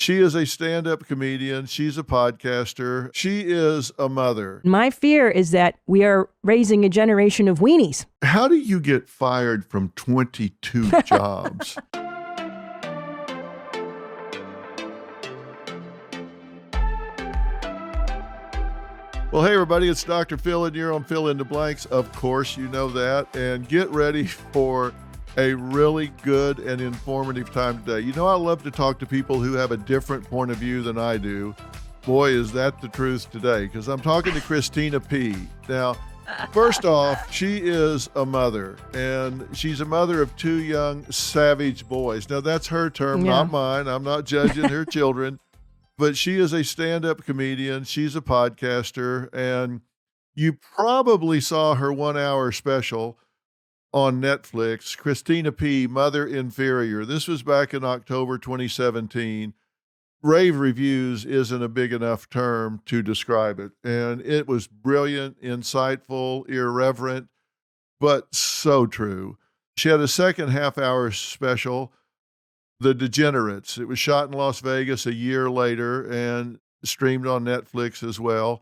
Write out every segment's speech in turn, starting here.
She is a stand-up comedian. She's a podcaster. She is a mother. My fear is that we are raising a generation of weenies. How do you get fired from 22 jobs? Well, hey, everybody, it's Dr. Phil, and you're on Fill in the Blanks. Of course, you know that. And get ready for a really good and informative time today. You know, I love to talk to people who have a different point of view than I do. Boy, is that the truth today, because I'm talking to Christina P. Now, first off, she is a mother, and she's a mother of two young savage boys. Now, that's her term, not mine. I'm not judging her children. But she is a stand-up comedian. She's a podcaster, and you probably saw her 1 hour special on Netflix, Christina P, Mother Inferior. This was back in October 2017. Rave reviews isn't a big enough term to describe it. And it was brilliant, insightful, irreverent, but so true. She had a second half-hour special, The Degenerates. It was shot in Las Vegas a year later and streamed on Netflix as well.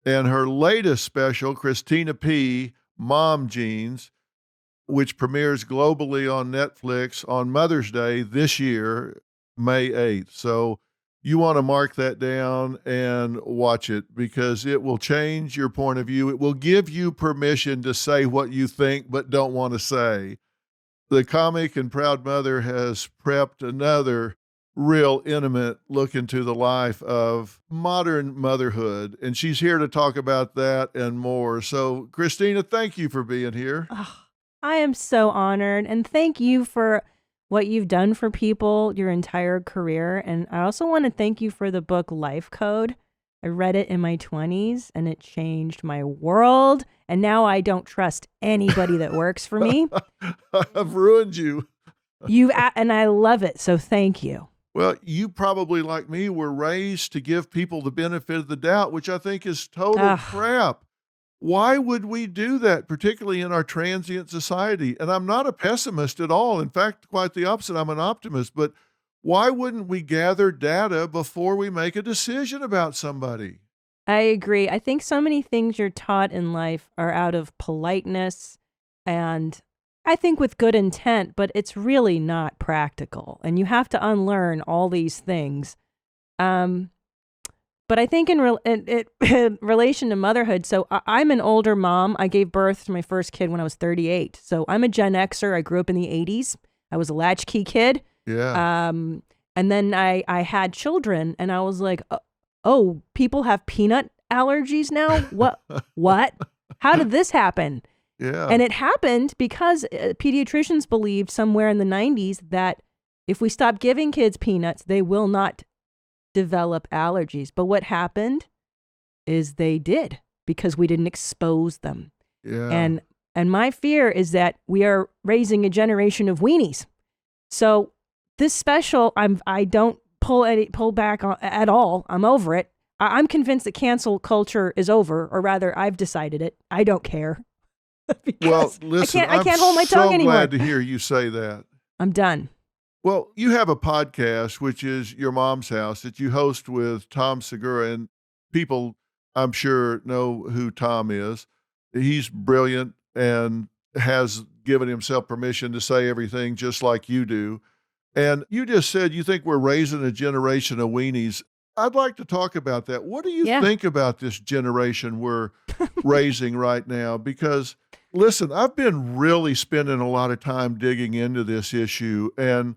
And her latest special, Christina P Mom Jeans, which premieres globally on Netflix on Mother's Day this year, May 8th. So you want to mark that down and watch it, because it will change your point of view. It will give you permission to say what you think but don't want to say. The comic and proud mother has prepped another real intimate look into the life of modern motherhood, and she's here to talk about that and more. So, Christina, thank you for being here. Oh, I am so honored, and thank you for what you've done for people your entire career. And I also want to thank you for the book Life Code. I read it in my 20s, and it changed my world. And now I don't trust anybody that works for me. I've ruined you. And I love it. So thank you. Well, you probably, like me, were raised to give people the benefit of the doubt, which I think is total crap. Why would we do that, particularly in our transient society? And I'm not a pessimist at all. In fact, quite the opposite. I'm an optimist. But why wouldn't we gather data before we make a decision about somebody? I agree. I think so many things you're taught in life are out of politeness and I think with good intent, but it's really not practical. And you have to unlearn all these things. But I think in relation to motherhood, so I'm an older mom. I gave birth to my first kid when I was 38. So I'm a Gen Xer. I grew up in the 80s. I was a latchkey kid. Yeah. And then I had children, and I was like, oh, people have peanut allergies now? What? How did this happen? Yeah. And it happened because pediatricians believed somewhere in the 90s that if we stop giving kids peanuts, they will not develop allergies. But what happened is they did, because we didn't expose them. Yeah. And my fear is that we are raising a generation of weenies. So this special, I don't pull back on, at all. I'm over it. I'm convinced that cancel culture is over, or rather, I've decided it. I don't care. Well, listen, I can't hold my tongue anymore. I'm so glad to hear you say that. I'm done. Well, you have a podcast, which is Your Mom's House, that you host with Tom Segura, and people, I'm sure, know who Tom is. He's brilliant and has given himself permission to say everything just like you do. And you just said you think we're raising a generation of weenies. I'd like to talk about that. What do you think about this generation we're raising right now? Because, listen, I've been really spending a lot of time digging into this issue. And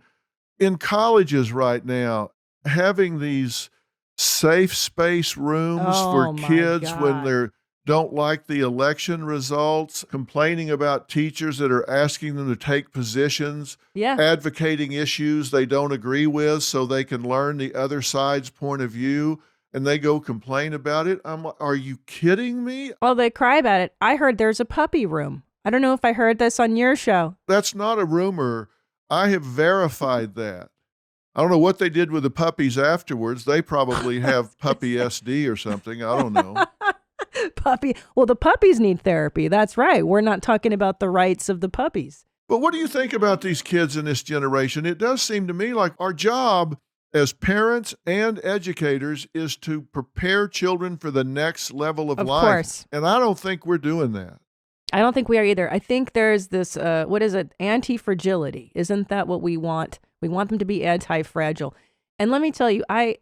in colleges right now, having these safe space rooms for kids when they don't like the election results, complaining about teachers that are asking them to take positions, advocating issues they don't agree with so they can learn the other side's point of view, and they go complain about it. I'm like, are you kidding me? Well, they cry about it. I heard there's a puppy room. I don't know if I heard this on your show. That's not a rumor. I have verified that. I don't know what they did with the puppies afterwards. They probably have puppy SD or something. I don't know. Puppy. Well, the puppies need therapy. That's right. We're not talking about the rights of the puppies. But what do you think about these kids in this generation? It does seem to me like our job as parents and educators is to prepare children for the next level of life. Course. And I don't think we're doing that. I don't think we are either. I think there's this, what is it? Antifragility. Isn't that what we want? We want them to be anti-fragile. And let me tell you, I've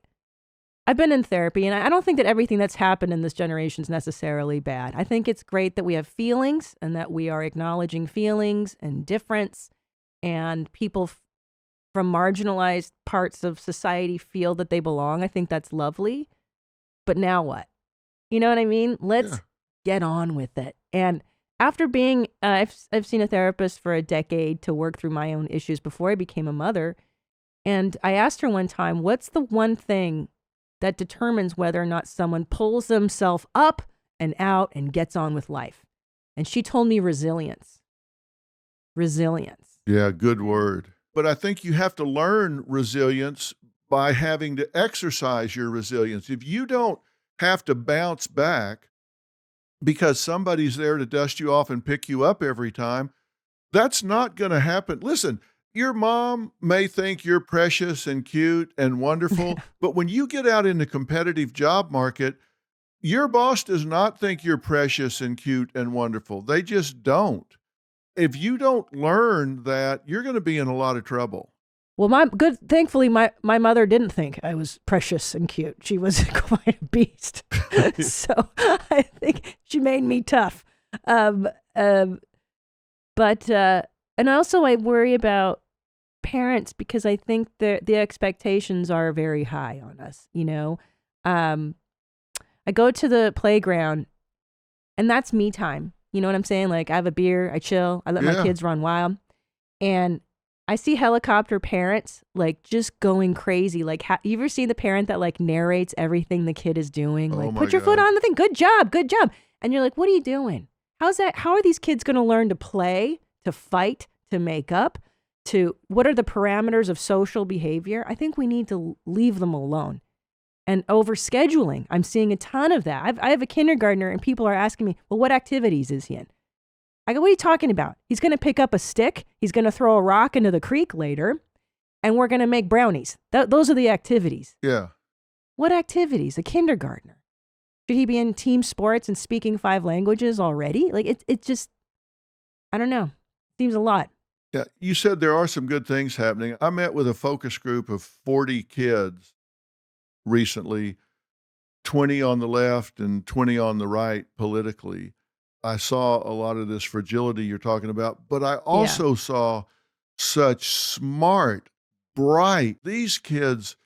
been in therapy, and I don't think that everything that's happened in this generation is necessarily bad. I think it's great that we have feelings and that we are acknowledging feelings and difference, and people from marginalized parts of society feel that they belong. I think that's lovely. But now what? You know what I mean? Let's get on with it. And after being, I've seen a therapist for a decade to work through my own issues before I became a mother. And I asked her one time, what's the one thing that determines whether or not someone pulls themselves up and out and gets on with life? And she told me resilience. Resilience. Yeah, good word. But I think you have to learn resilience by having to exercise your resilience. If you don't have to bounce back because somebody's there to dust you off and pick you up every time, that's not going to happen. Listen, your mom may think you're precious and cute and wonderful, but when you get out in the competitive job market, your boss does not think you're precious and cute and wonderful. They just don't. If you don't learn that, you're going to be in a lot of trouble. Well, thankfully, my mother didn't think I was precious and cute. She was quite a beast. So I think she made me tough. But and also I worry about parents because I think the expectations are very high on us. You know, I go to the playground and that's me time. You know what I'm saying? Like I have a beer, I chill, I let my kids run wild, and I see helicopter parents like just going crazy. Like, you ever seen the parent that like narrates everything the kid is doing? Like, put your foot on the thing. Good job. Good job. And you're like, what are you doing? How's that? How are these kids going to learn to play, to fight, to make up, what are the parameters of social behavior? I think we need to leave them alone. And overscheduling. I'm seeing a ton of that. I have a kindergartner and people are asking me, well, what activities is he in? I go, what are you talking about? He's going to pick up a stick. He's going to throw a rock into the creek later, and we're going to make brownies. Those are the activities. Yeah. What activities? A kindergartner. Should he be in team sports and speaking 5 languages already? Like, it just, I don't know. Seems a lot. Yeah. You said there are some good things happening. I met with a focus group of 40 kids recently, 20 on the left and 20 on the right politically. I saw a lot of this fragility you're talking about, but I also saw such smart, bright, these kids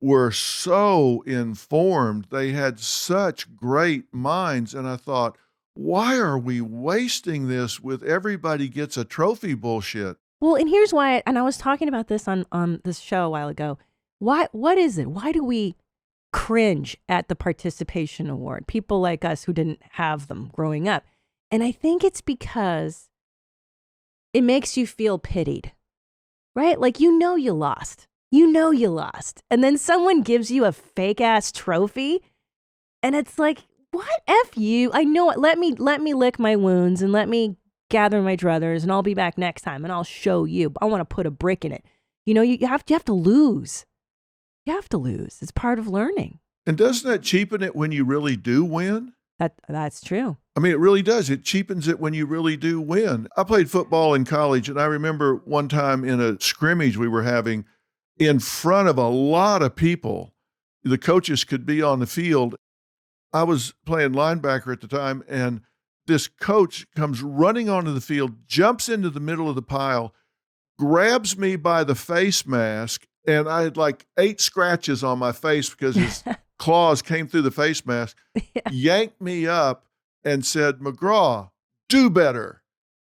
were so informed. They had such great minds. And I thought, why are we wasting this with everybody gets a trophy bullshit? Well, and here's why, and I was talking about this on this show a while ago. What is it? Why do we cringe at the participation award? People like us who didn't have them growing up. And I think it's because it makes you feel pitied, right? Like, you know you lost. And then someone gives you a fake ass trophy. And it's like, what? F you. I know it. Let me lick my wounds and let me gather my druthers and I'll be back next time and I'll show you. I want to put a brick in it. You know, you have to lose. You have to lose. It's part of learning. And doesn't that cheapen it when you really do win? That's true. I mean, it really does. It cheapens it when you really do win. I played football in college, and I remember one time in a scrimmage we were having in front of a lot of people, the coaches could be on the field. I was playing linebacker at the time, and this coach comes running onto the field, jumps into the middle of the pile, grabs me by the face mask, and I had like 8 scratches on my face because his claws came through the face mask, yanked me up and said, McGraw, do better,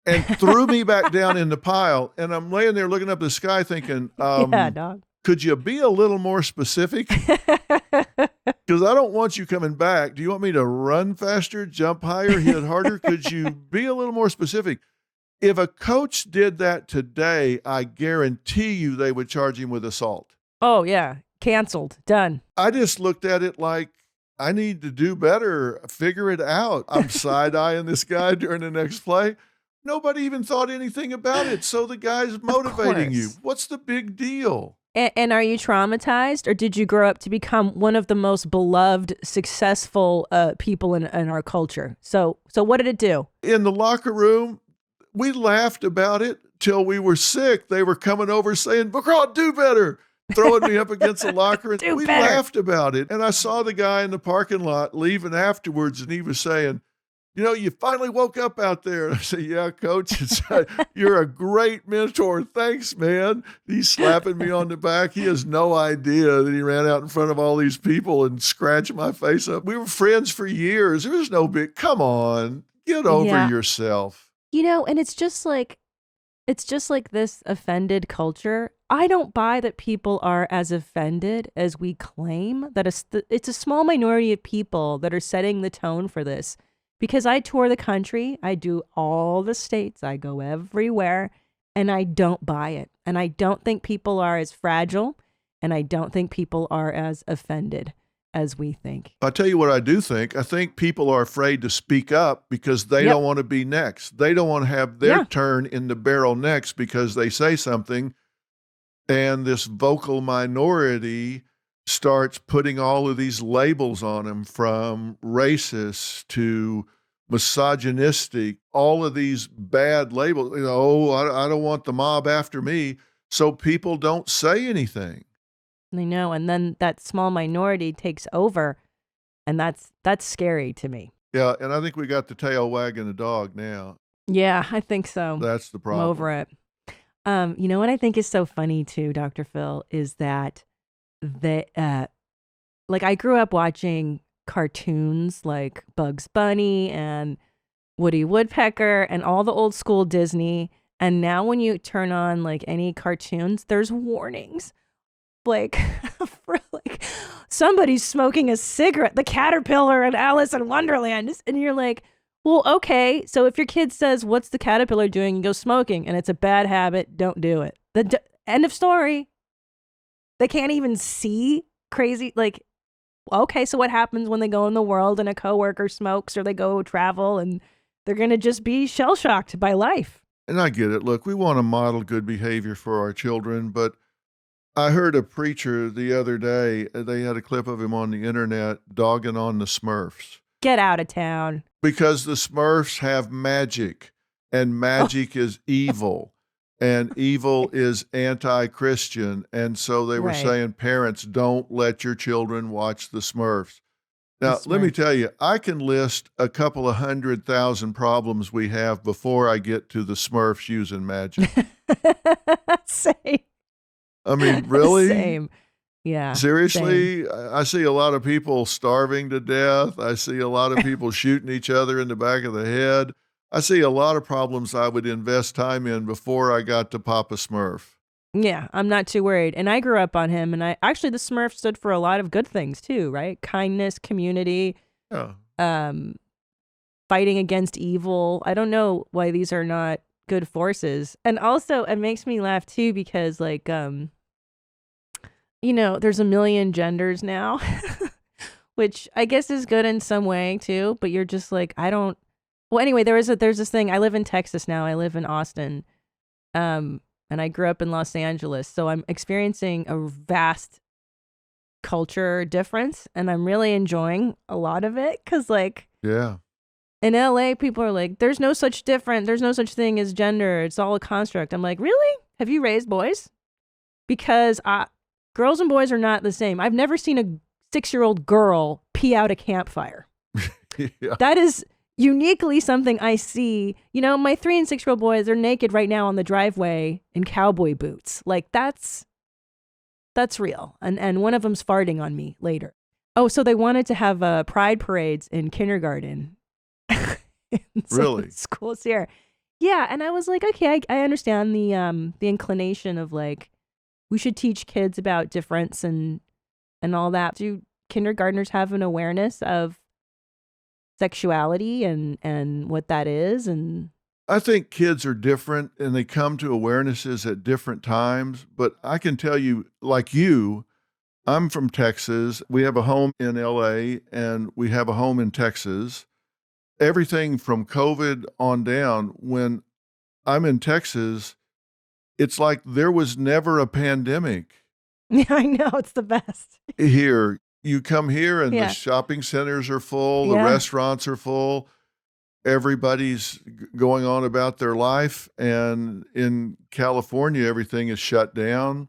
and threw me back down in the pile. And I'm laying there looking up at the sky thinking, dog. Could you be a little more specific? Because I don't want you coming back. Do you want me to run faster, jump higher, hit harder? Could you be a little more specific? If a coach did that today, I guarantee you they would charge him with assault. Oh, yeah. Canceled. Done. I just looked at it like, I need to do better, figure it out. I'm side-eyeing this guy during the next play. Nobody even thought anything about it. So the guy's motivating you. What's the big deal? And are you traumatized, or did you grow up to become one of the most beloved, successful people in our culture? So what did it do? In the locker room, we laughed about it till we were sick. They were coming over saying, McGraw, do better, throwing me up against the locker. And we laughed about it. And I saw the guy in the parking lot leaving afterwards, and he was saying, you finally woke up out there. And I said, yeah, coach, you're a great mentor. Thanks, man. He's slapping me on the back. He has no idea that he ran out in front of all these people and scratched my face up. We were friends for years. There was no big, come on, get over yourself. And it's just like this offended culture. I don't buy that people are as offended as we claim. That it's a small minority of people that are setting the tone for this. Because I tour the country, I do all the states, I go everywhere, and I don't buy it. And I don't think people are as fragile, and I don't think people are as offended as we think. I'll tell you what I do think. I think people are afraid to speak up because they don't want to be next. They don't want to have their turn in the barrel next because they say something, and this vocal minority starts putting all of these labels on him, from racist to misogynistic, all of these bad labels. I don't want the mob after me. So people don't say anything. I know. And then that small minority takes over. And that's scary to me. Yeah. And I think we got the tail wagging the dog now. Yeah, I think so. That's the problem. I'm over it. What I think is so funny too, Dr. Phil, is that I grew up watching cartoons like Bugs Bunny and Woody Woodpecker and all the old school Disney. And now when you turn on like any cartoons, there's warnings. For somebody's smoking a cigarette, the caterpillar and Alice in Wonderland. And you're like, well, okay. So if your kid says, what's the caterpillar doing? You go, smoking, and it's a bad habit. Don't do it. End of story. They can't even see crazy. Okay, so what happens when they go in the world and a coworker smokes, or they go travel and they're going to just be shell-shocked by life? And I get it. Look, we want to model good behavior for our children, but I heard a preacher the other day, they had a clip of him on the internet dogging on the Smurfs. Get out of town. Because the Smurfs have magic, and magic is evil. And evil is anti-Christian. And so they were saying, parents, don't let your children watch the Smurfs. Now, let me tell you, I can list a couple of 100,000 problems we have before I get to the Smurfs using magic. Same. I mean, really? Same. Yeah. Seriously? Same. I see a lot of people starving to death. I see a lot of people shooting each other in the back of the head. I see a lot of problems I would invest time in before I got to Papa Smurf. Yeah, I'm not too worried. And I grew up on him, and the Smurf stood for a lot of good things too, right? Kindness, community, fighting against evil. I don't know why these are not good forces. And also it makes me laugh too, because there's a million genders now, which I guess is good in some way too, but you're just like, well, anyway, there's this thing. I live in Texas now. I live in Austin. And I grew up in Los Angeles. So I'm experiencing a vast culture difference, and I'm really enjoying a lot of it. Cause in LA, people are like, there's no such thing as gender. It's all a construct. I'm like, really? Have you raised boys? Because girls and boys are not the same. I've never seen a 6-year-old girl pee out a campfire. Yeah. That is uniquely something I see. My 3 and 6-year-old boys are naked right now on the driveway in cowboy boots. That's real. And one of them's farting on me later. Oh, so they wanted to have pride parades in kindergarten. Really? Schools here. Yeah. And I was like, okay, I understand the inclination of we should teach kids about difference and all that. Do kindergartners have an awareness of sexuality and what that is? And I think kids are different, and they come to awarenesses at different times. But I can tell you, like you, I'm from Texas. We have a home in LA and we have a home in Texas. Everything from COVID on down, when I'm in Texas, it's like there was never a pandemic. Yeah, I know. It's the best. Here, you come here and the Yeah. shopping centers are full, the Yeah. restaurants are full, everybody's going on about their life. And in California, everything is shut down.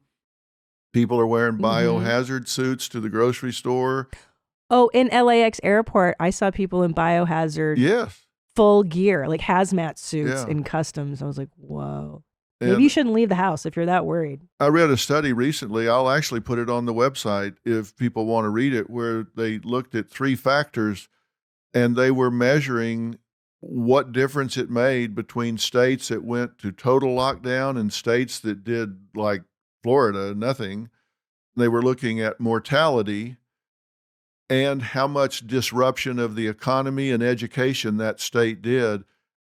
People are wearing biohazard suits to the grocery store. Oh, in LAX airport, I saw people in biohazard Yes. full gear, like hazmat suits Yeah. in customs. I was like, whoa. And Maybe you shouldn't leave the house if you're that worried. I read a study recently. I'll actually put it on the website if people want to read it, where they looked at 3 factors and they were measuring what difference it made between states that went to total lockdown and states that did, like Florida, nothing. They were looking at mortality and how much disruption of the economy and education that state did.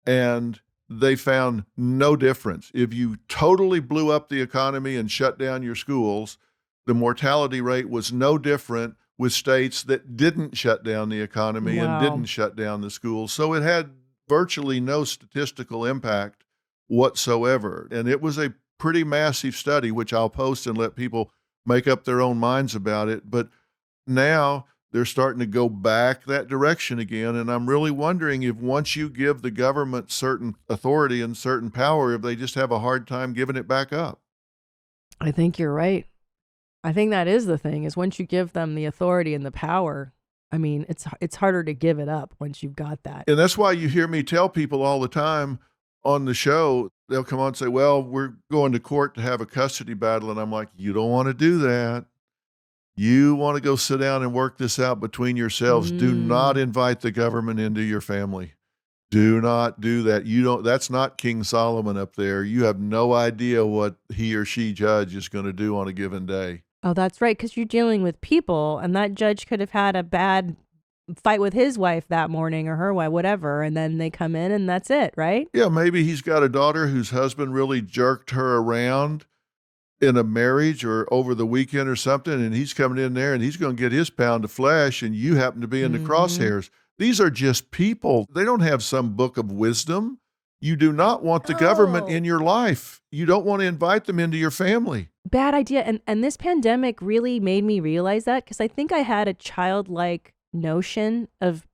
And they found no difference. If you totally blew up the economy and shut down your schools, the mortality rate was no different with states that didn't shut down the economy and didn't shut down the schools. So it had virtually no statistical impact whatsoever. And it was a pretty massive study, which I'll post and let people make up their own minds about it. But now they're starting to go back that direction again. And I'm really wondering if once you give the government certain authority and certain power, if they just have a hard time giving it back up. I think you're right. I think that is the thing, is once you give them the authority and the power, I mean, it's harder to give it up once you've got that. And that's why you hear me tell people all the time on the show, they'll come on and say, well, we're going to court to have a custody battle. And I'm like, you don't want to do that. You want to go sit down and work this out between yourselves. Do not invite the government into your family. Do not do that. That's not King Solomon up there. You have no idea what he or she judge is going to do on a given day. Oh, that's right, because you're dealing with people, and that judge could have had a bad fight with his wife that morning or her wife, whatever, and then they come in and that's it, right? Yeah, maybe he's got a daughter whose husband really jerked her around in a marriage or over the weekend or something, and he's coming in there and he's going to get his pound of flesh, and you happen to be in the crosshairs. These are just people. They don't have some book of wisdom. You do not want the government in your life. You don't want to invite them into your family. Bad idea. And this pandemic really made me realize that, because I think I had a childlike notion of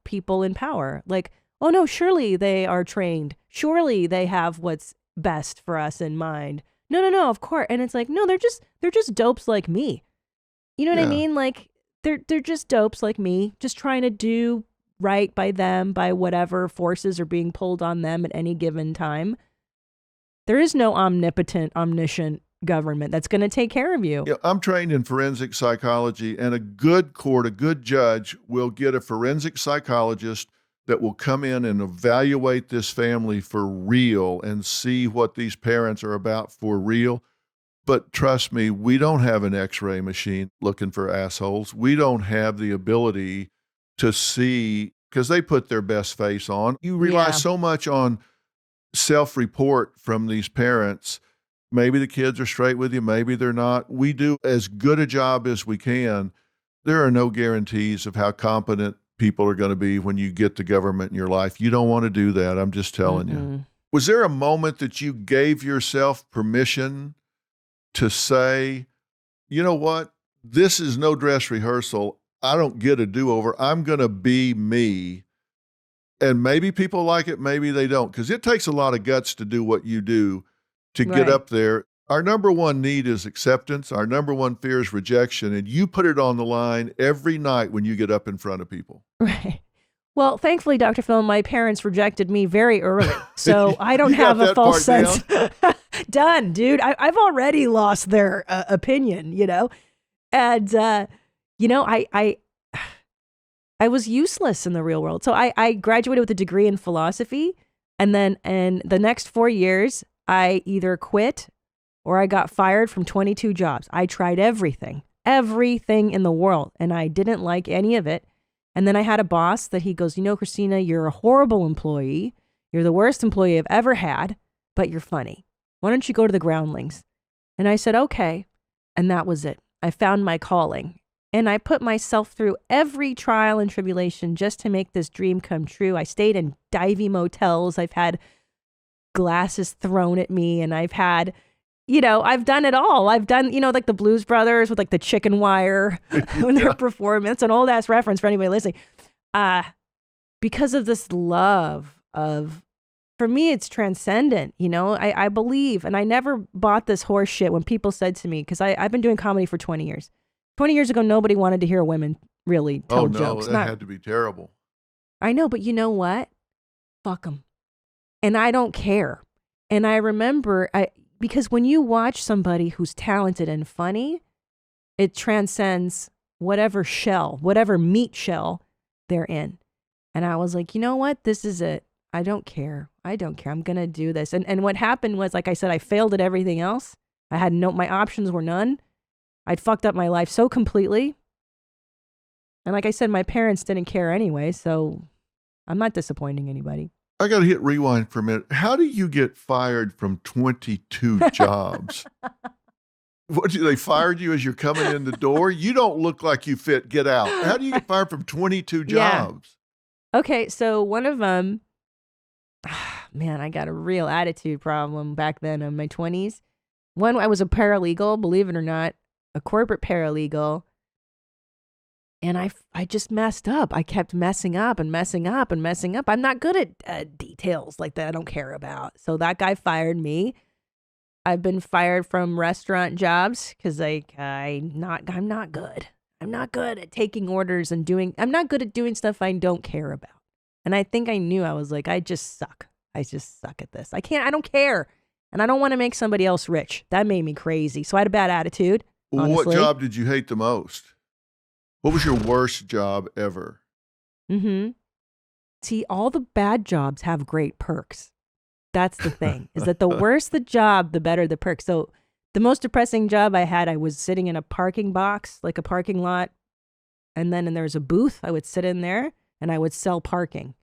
people in power. Like, oh no, surely they are trained. Surely they have what's best for us in mind. No, of course. And it's like, no, they're just dopes like me. You know what I mean? Like they're just dopes like me, just trying to do right by them, by whatever forces are being pulled on them at any given time. There is no omnipotent, omniscient government that's going to take care of you. Yeah, I'm trained in forensic psychology, and a good court, a good judge will get a forensic psychologist that will come in and evaluate this family for real and see what these parents are about for real. But trust me, we don't have an X-ray machine looking for assholes. We don't have the ability to see, because they put their best face on. You rely so much on self-report from these parents. Maybe the kids are straight with you, maybe they're not. We do as good a job as we can. There are no guarantees of how competent people are going to be when you get the government in your life. You don't want to do that. I'm just telling you. Was there a moment that you gave yourself permission to say, you know what? This is no dress rehearsal. I don't get a do-over. I'm going to be me. And maybe people like it, maybe they don't, because it takes a lot of guts to do what you do to get up there. Our number one need is acceptance. Our number one fear is rejection. And you put it on the line every night when you get up in front of people. Right. Well, thankfully, Dr. Phil, my parents rejected me very early, so I don't have a false sense. Done, dude. I've already lost their opinion, you know? And, you know, I was useless in the real world. So I graduated with a degree in philosophy, and then in the next 4 years, I either quit or I got fired from 22 jobs. I tried everything in the world, and I didn't like any of it. And then I had a boss that he goes, you know, Christina, you're a horrible employee. You're the worst employee I've ever had, but you're funny. Why don't you go to the groundlings? And I said, okay. And that was it. I found my calling. And I put myself through every trial and tribulation just to make this dream come true. I stayed in divey motels. I've had glasses thrown at me, and I've had, I've done it all. I've done, like the Blues Brothers with like the chicken wire when they're performing. It's an old ass reference for anybody listening. Because of this love of, for me, it's transcendent. I believe, and I never bought this horse shit when people said to me, because I've been doing comedy for 20 years. 20 years ago, nobody wanted to hear women really tell jokes. That had to be terrible. I know, but you know what? Fuck them. And I don't care. And I remember, because when you watch somebody who's talented and funny, it transcends whatever meat shell they're in. And I was like, you know what? This is it. I don't care. I'm going to do this. And what happened was, like I said, I failed at everything else. My options were none. I'd fucked up my life so completely. And like I said, my parents didn't care anyway, so I'm not disappointing anybody. I got to hit rewind for a minute. How do you get fired from 22 jobs? They fired you as you're coming in the door? You don't look like you fit. Get out. How do you get fired from 22 jobs? Yeah. Okay, so one of them, man, I got a real attitude problem back then in my 20s. One, I was a paralegal, believe it or not, a corporate paralegal. And I just messed up. I kept messing up and messing up and messing up. I'm not good at details like that I don't care about. So that guy fired me. I've been fired from restaurant jobs because I'm not good. I'm not good at taking orders and I'm not good at doing stuff I don't care about. And I think I knew. I was like, I just suck. I just suck at this. I don't care. And I don't want to make somebody else rich. That made me crazy. So I had a bad attitude. Honestly. What job did you hate the most? What was your worst job ever? See, all the bad jobs have great perks. That's the thing, is that the worse the job, the better the perks. So the most depressing job I had, I was sitting in a parking box, like a parking lot. And then there was a booth. I would sit in there and I would sell parking,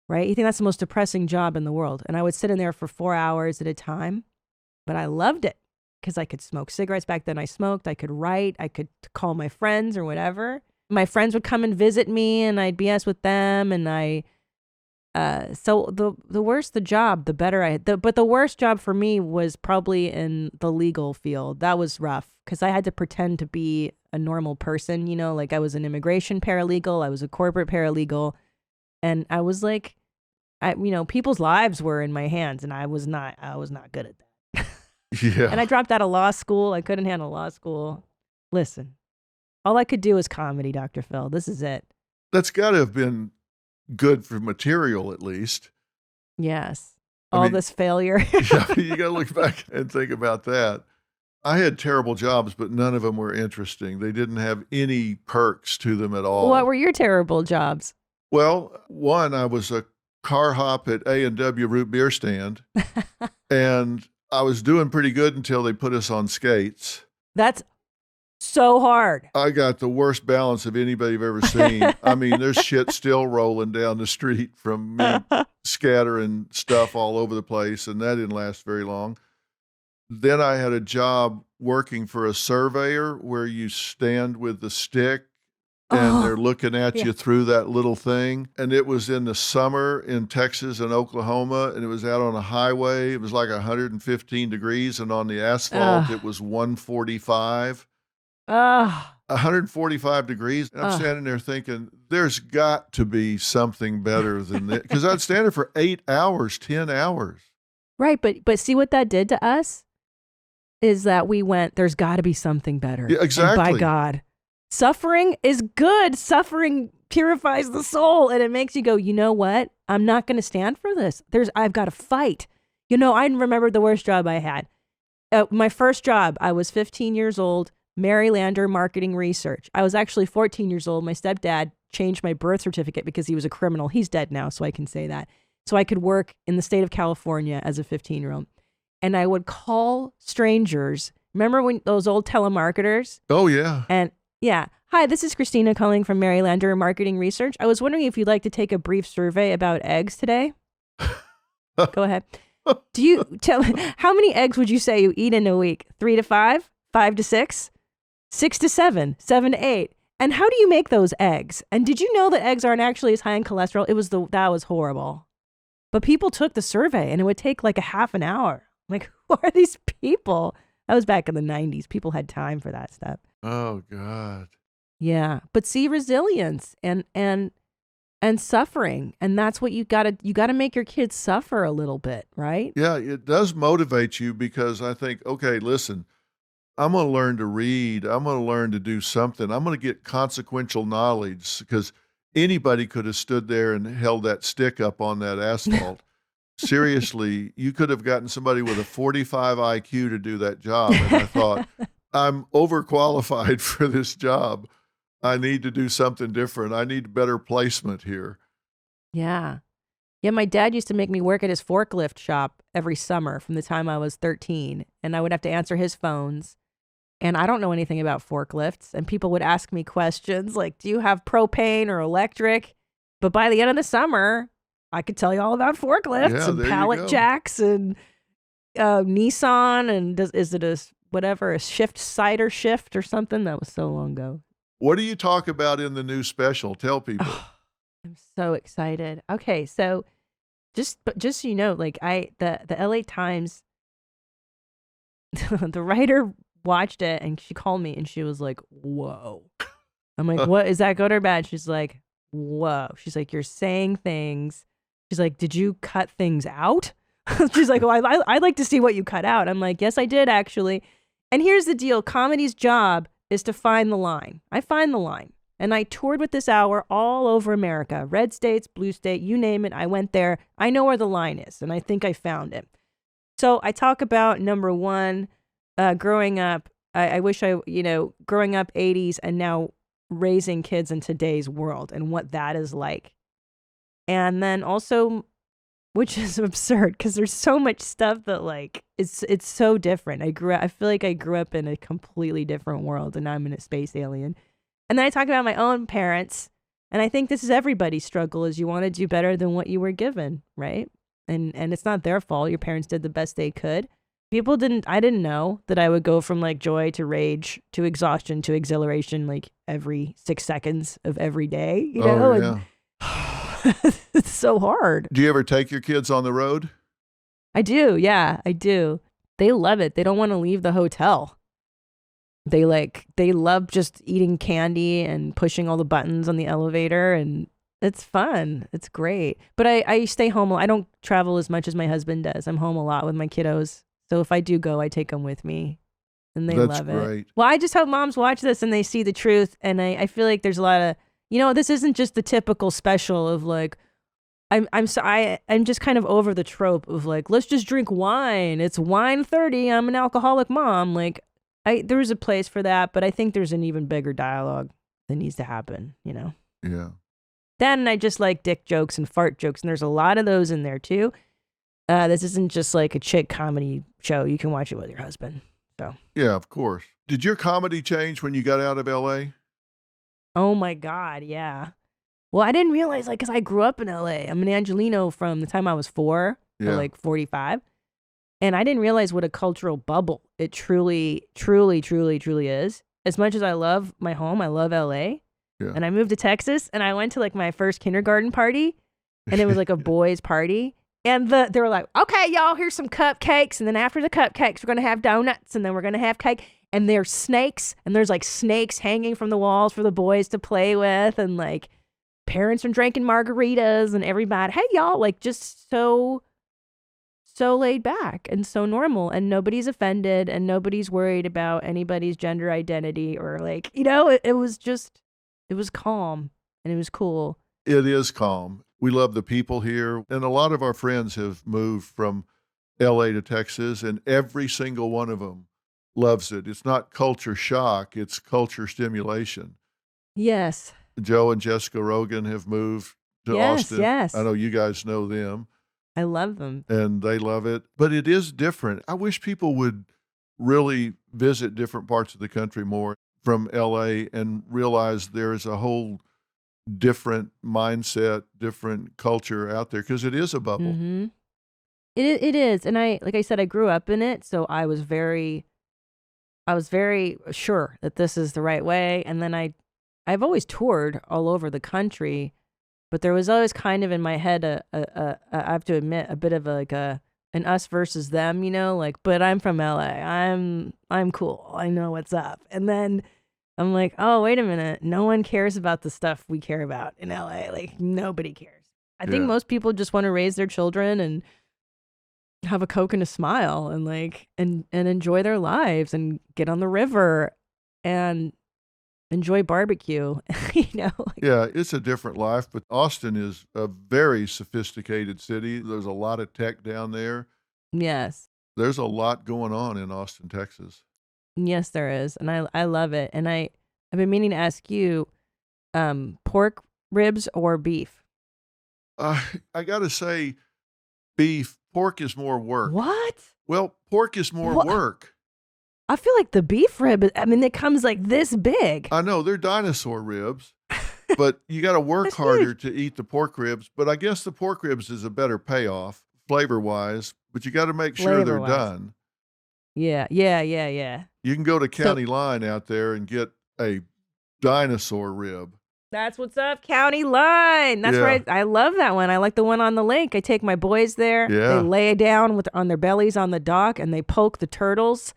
right? You think that's the most depressing job in the world. And I would sit in there for 4 hours at a time, but I loved it. Because I could smoke cigarettes. Back then I smoked. I could write. I could call my friends or whatever. My friends would come and visit me and I'd BS with them. And so the worse the job, the better but the worst job for me was probably in the legal field. That was rough because I had to pretend to be a normal person, like I was an immigration paralegal. I was a corporate paralegal. And I was like, people's lives were in my hands and I was not good at that. Yeah. And I dropped out of law school. I couldn't handle law school. Listen, all I could do is comedy, Dr. Phil. This is it. That's got to have been good for material, at least. Yes. This failure. Yeah, you got to look back and think about that. I had terrible jobs, but none of them were interesting. They didn't have any perks to them at all. What were your terrible jobs? Well, one, I was a car hop at A&W Root Beer Stand. And I was doing pretty good until they put us on skates. That's so hard. I got the worst balance of anybody I've ever seen. I mean, there's shit still rolling down the street from me scattering stuff all over the place, and that didn't last very long. Then I had a job working for a surveyor where you stand with the stick and they're looking at you through that little thing. And it was in the summer in Texas and Oklahoma, and it was out on a highway. It was like 115 degrees, and on the asphalt, it was 145. 145 degrees. And I'm standing there thinking, there's got to be something better than this. Because I'd stand there for 8 hours, 10 hours. Right, but see what that did to us? Is that we went, there's got to be something better. Yeah, exactly. And by God. Suffering is good. Suffering purifies the soul, and it makes you go, you know what? I'm not going to stand for this. I've got to fight. I remember the worst job I had. My first job, I was 15 years old, Mary Lander Marketing Research. I was actually 14 years old. My stepdad changed my birth certificate because he was a criminal. He's dead now, so I can say that. So I could work in the state of California as a 15-year-old. And I would call strangers. Remember when those old telemarketers? Oh, yeah. And yeah. Hi, this is Christina calling from Mary Lander Marketing Research. I was wondering if you'd like to take a brief survey about eggs today. Go ahead. Do you how many eggs would you say you eat in a week? 3 to 5? 5 to 6? 6 to 7? 7 to 8? And how do you make those eggs? And did you know that eggs aren't actually as high in cholesterol? That was horrible. But people took the survey and it would take like a half an hour. I'm like, are these people? That was back in the 90s. People had time for that stuff. Oh God. Yeah. But see, resilience and suffering. And that's what you gotta make your kids suffer a little bit, right? Yeah, it does motivate you because I think, okay, listen, I'm going to learn to read. I'm going to learn to do something. I'm going to get consequential knowledge because anybody could have stood there and held that stick up on that asphalt. Seriously, you could have gotten somebody with a 45 IQ to do that job. And I thought, I'm overqualified for this job. I need to do something different. I need better placement here. Yeah. Yeah, my dad used to make me work at his forklift shop every summer from the time I was 13, and I would have to answer his phones. And I don't know anything about forklifts, and people would ask me questions like, do you have propane or electric? But by the end of the summer, I could tell you all about forklifts and pallet jacks and Nissan and is it a shift cider shift or something? That was so long ago. What do you talk about in the new special? Tell people. I'm so excited. Okay, so just so you know, like the LA Times, the writer watched it and she called me and she was like, "Whoa." I'm like, "What, is that good or bad?" She's like, "Whoa." She's like, "You're saying things." She's like, "Did you cut things out?" She's like, "Well, I'd like to see what you cut out." I'm like, "Yes, I did actually." And here's the deal: comedy's job is to find the line. I find the line. And I toured with this hour all over America. Red states, blue state, you name it. I went there. I know where the line is, and I think I found it. So I talk about number one, growing up. I wish growing up 80s and now raising kids in today's world and what that is like. And then also, which is absurd because there's so much stuff that like it's so different. I feel like I grew up in a completely different world and now I'm in a space alien. And then I talk about my own parents, and I think this is everybody's struggle: is you want to do better than what you were given, right? And it's not their fault. Your parents did the best they could. I didn't know that I would go from like joy to rage to exhaustion to exhilaration like every 6 seconds of every day, you know? Oh, yeah. And it's so hard. Do you ever take your kids on the road? I do. Yeah, I do. They love it. They don't want to leave the hotel. They love just eating candy and pushing all the buttons on the elevator, and it's fun. It's great. But I stay home. I don't travel as much as my husband does. I'm home a lot with my kiddos. So if I do go, I take them with me, and they love it. That's great. Well, I just hope moms watch this and they see the truth. And I feel like there's a lot of, this isn't just the typical special of like, I'm just kind of over the trope of like, let's just drink wine. It's wine 30. I'm an alcoholic mom. Like, there's a place for that, but I think there's an even bigger dialogue that needs to happen, Yeah. Then I just like dick jokes and fart jokes, and there's a lot of those in there too. This isn't just like a chick comedy show. You can watch it with your husband. So Yeah, of course. Did your comedy change when you got out of LA? Oh my God, yeah. Well, I didn't realize, like, because I grew up in LA. I'm an Angelino from the time I was 4 to like 45. And I didn't realize what a cultural bubble it truly, truly, truly, truly is. As much as I love my home, I love LA. Yeah. And I moved to Texas and I went to like my first kindergarten party, and it was like a boys' party. And they were like, "Okay, y'all, here's some cupcakes. And then after the cupcakes, we're going to have donuts, and then we're going to have cake." And there's snakes, and there's like snakes hanging from the walls for the boys to play with. And like parents are drinking margaritas, and everybody, hey, y'all, like just so laid back and so normal, and nobody's offended and nobody's worried about anybody's gender identity or like, it was calm and it was cool. It is calm. We love the people here. And a lot of our friends have moved from LA to Texas, and every single one of them loves it. It's not culture shock, it's culture stimulation. Yes. Joe and Jessica Rogan have moved to Austin. Yes. I know you guys know them. I love them. And they love it. But it is different. I wish people would really visit different parts of the country more from LA and realize there is a whole different mindset, different culture out there, because it is a bubble. Mm-hmm. It is. And like I said, I grew up in it. So I was very sure that this is the right way. And then I've always toured all over the country. But there was always kind of in my head, I have to admit, a bit of a an us versus them, like, but I'm from LA. I'm cool. I know what's up. And then I'm like, oh, wait a minute. No one cares about the stuff we care about in LA. Like, nobody cares. I think most people just want to raise their children and have a Coke and a smile and and enjoy their lives and get on the river and enjoy barbecue. Yeah, it's a different life, but Austin is a very sophisticated city. There's a lot of tech down there. Yes. There's a lot going on in Austin, Texas. Yes, there is. And I love it. And I've been meaning to ask you, pork ribs or beef? I got to say beef. Pork is more work. What? Well, pork is more work. I feel like the beef rib, it comes like this big. I know, they're dinosaur ribs, but you got to work harder to eat the pork ribs. But I guess the pork ribs is a better payoff flavor-wise, but you got to make sure they're done. Yeah. You can go to County Line out there and get a dinosaur rib. That's what's up, County Line. That's right. I love that one. I like the one on the lake. I take my boys there. Yeah. They lay down on their bellies on the dock and they poke the turtles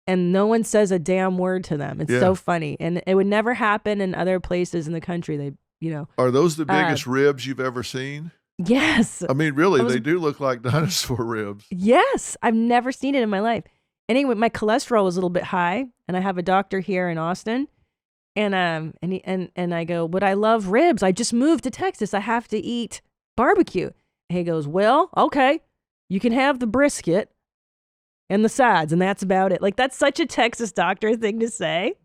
and no one says a damn word to them. It's so funny. And it would never happen in other places in the country. Are those the biggest ribs you've ever seen? Yes. I mean, really, they do look like dinosaur ribs. Yes. I've never seen it in my life. Anyway, my cholesterol was a little bit high and I have a doctor here in Austin. And I go, but I love ribs. I just moved to Texas. I have to eat barbecue. And he goes, well, okay, you can have the brisket and the sides, and that's about it. Like, that's such a Texas doctor thing to say.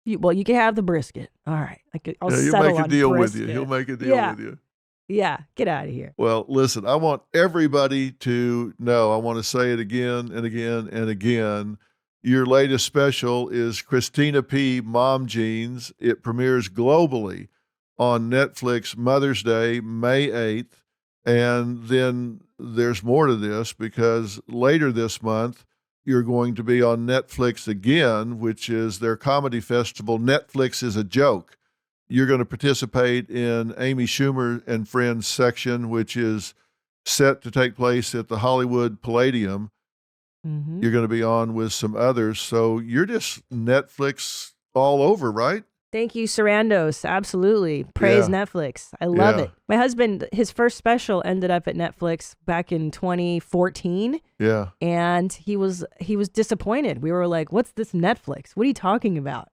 You can have the brisket. All right, I'll settle on he'll make a deal brisket. with you. He'll make a deal with you. Yeah, get out of here. Well, listen, I want everybody to know. I want to say it again and again and again. Your latest special is Christina P Mom Jeans. It premieres globally on Netflix Mother's Day, May 8th. And then there's more to this because later this month, you're going to be on Netflix again, which is their comedy festival, Netflix is a Joke. You're going to participate in Amy Schumer and Friends section, which is set to take place at the Hollywood Palladium. Mm-hmm. You're going to be on with some others. So you're just Netflix all over, right? Thank you, Sarandos. Absolutely. Praise Netflix. I love it. My husband, his first special ended up at Netflix back in 2014. Yeah. And he was disappointed. We were like, what's this Netflix? What are you talking about?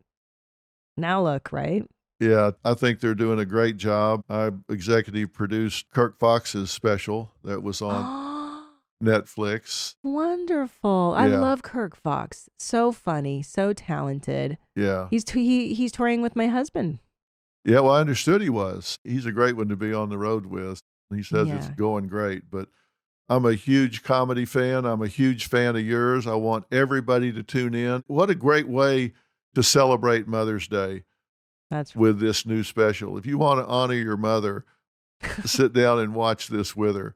Now look, right? Yeah, I think they're doing a great job. I executive produced Kirk Fox's special that was on Netflix. Wonderful. I love Kirk Fox. So funny, so talented. Yeah. He's touring with my husband. Yeah, well, I understood he was. He's a great one to be on the road with. He says it's going great, but I'm a huge comedy fan. I'm a huge fan of yours. I want everybody to tune in. What a great way to celebrate Mother's Day. That's right. With this new special. If you want to honor your mother, sit down and watch this with her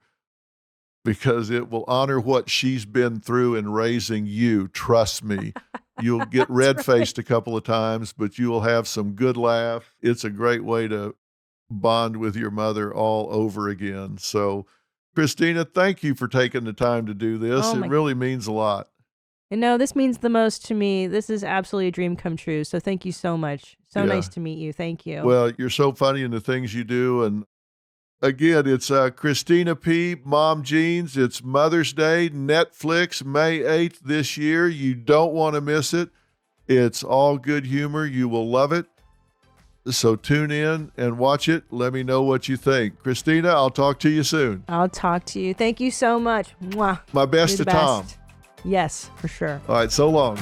because it will honor what she's been through in raising you. Trust me. You'll get red-faced a couple of times, but you will have some good laugh. It's a great way to bond with your mother all over again. So, Christina, thank you for taking the time to do this. It really means a lot. This means the most to me. This is absolutely a dream come true. So thank you so much. So nice to meet you. Thank you. Well, you're so funny in the things you do. And again, it's Christina P Mom Jeans. It's Mother's Day, Netflix, May 8th this year. You don't want to miss it. It's all good humor. You will love it. So tune in and watch it. Let me know what you think. Christina, I'll talk to you soon. I'll talk to you. Thank you so much. Mwah. My best to Tom. Yes, for sure. All right, so long.